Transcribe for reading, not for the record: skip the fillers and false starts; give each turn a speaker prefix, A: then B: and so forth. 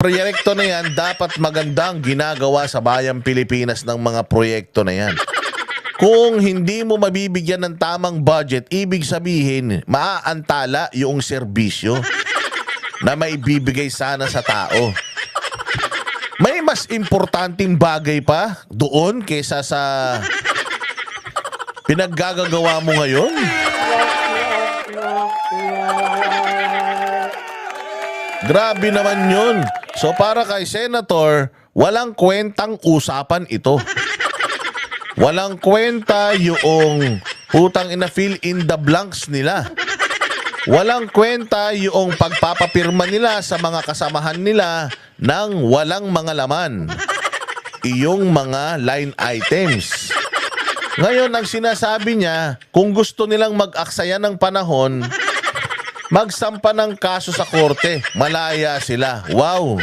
A: proyekto na yan, dapat magandang ginagawa sa bayang Pilipinas ng mga proyekto na yan. Kung hindi mo mabibigyan ng tamang budget, ibig sabihin, maaantala yung serbisyo na maibibigay sana sa tao. May mas importanteng bagay pa doon kaysa sa pinaggagawa mo ngayon? Grabe naman yun. So para kay Senator, walang kwentang usapan ito. Walang kwenta yung putang ina fill in the blanks nila. Walang kwenta yung pagpapapirma nila sa mga kasamahan nila ng walang mga laman. Iyong mga line items. Ngayon, ang sinasabi niya, kung gusto nilang mag-aksaya ng panahon, magsampa ng kaso sa korte. Malaya sila. Wow!